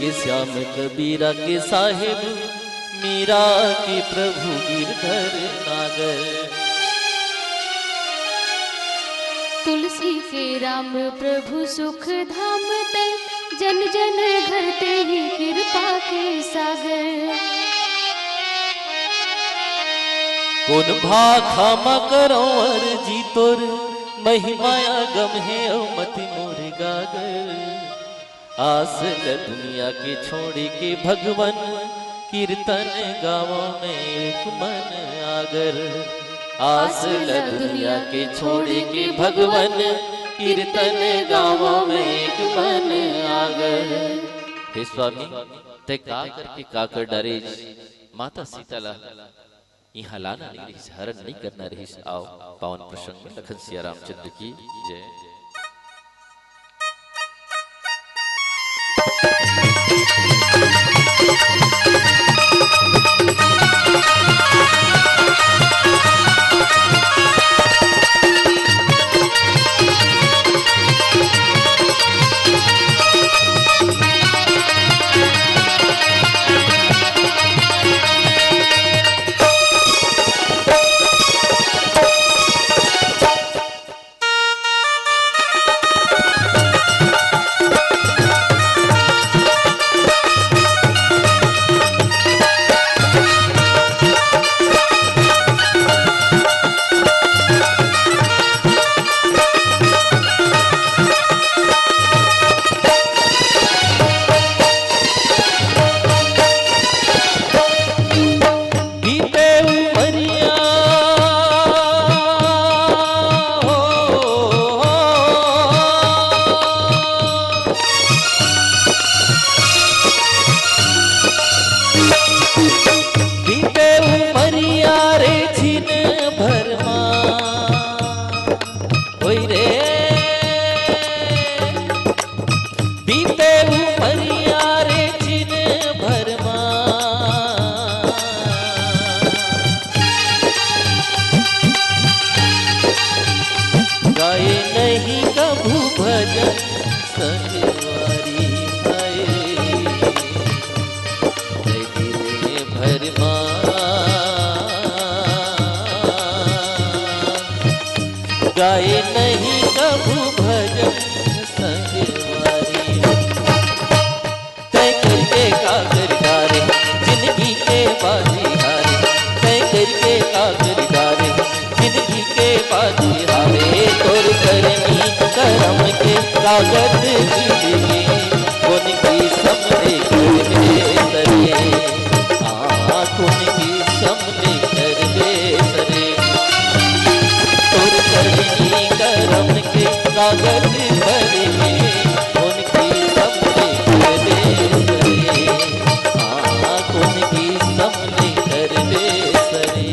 के श्याम कबीरा के साहिब, मीरा के प्रभु गिरधर नागर। तुलसी के राम प्रभु सुख धाम ते, जन जन घर ते ही कृपा के सागर। कौन भाखा करो अर्जी तोर, महिमाया गम है मति मोर गागर। आस ल दुनिया के छोड़ के भगवन, कीर्तन गावों में एक मन आगर। आस ल दुनिया के छोड़ के भगवन, कीर्तन गावों में एक मन आगर। हे स्वामी ते का करके काकर डरे, माता सीतला यहाँ लाना नहीं रही, हरण नहीं करना रही। आओ पावन प्रसंग में लखन सिया रामचंद्र की जय। गाए नहीं कभू भजन संगवारी। तय करके कागर डारे, जिंदगी के बाजी हारे। तय करके कागर डारे, जिंदगी के बाजी हारे। तोर करनी करम के कागज गिरे, उनकी समझे करवे सरे। उनकी समझे करवे सरे। करम के कागज भरे, उनकी सबने कर दे सरे। उनकी सबने कर दे सरे।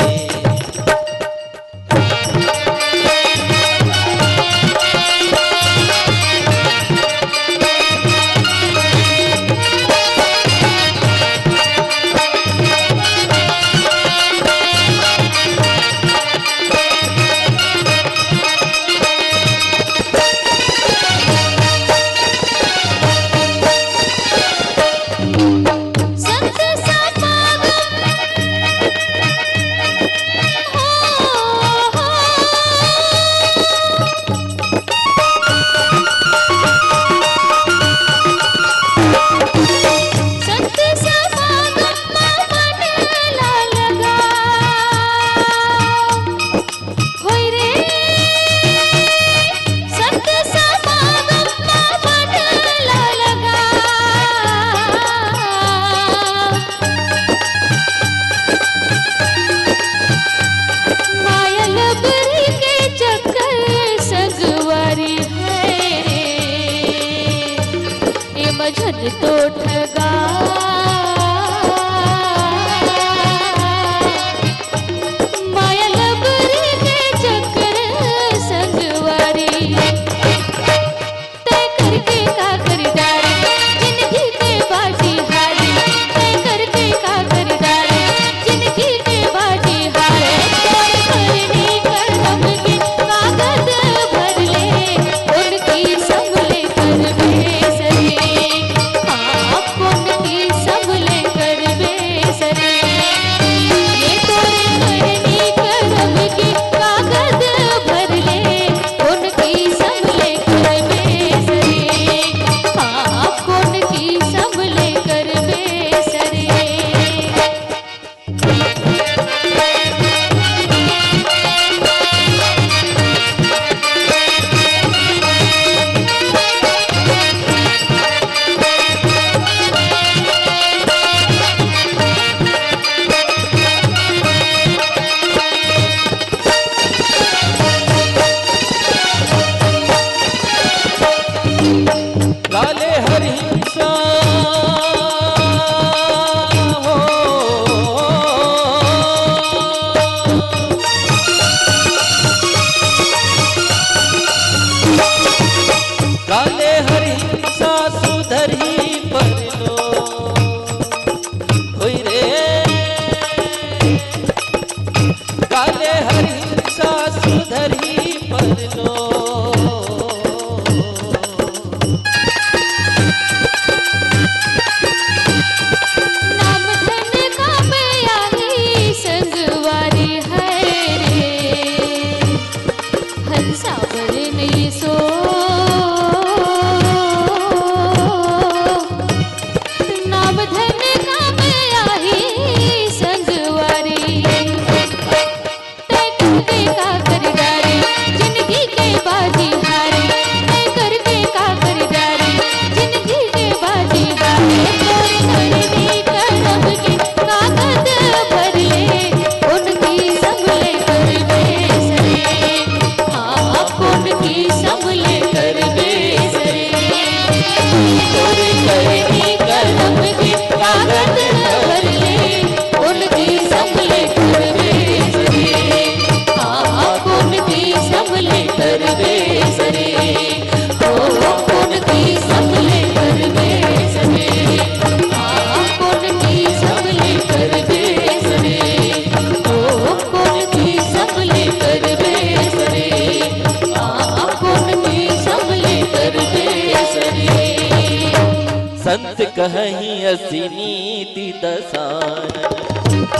असी नीति दसानन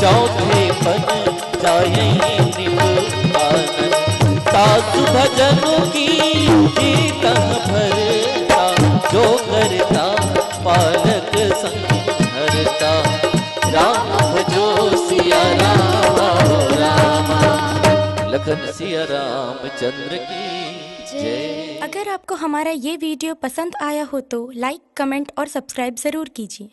चौथे पद जाय निभानन सासु भजन की जीतन भरता जो करता पालक संहरता राम भजो सिया राम हो रामा लखन सिया रामचंद्र की जय। अगर आपको हमारा ये वीडियो पसंद आया हो तो लाइक, कमेंट और सब्सक्राइब ज़रूर कीजिए।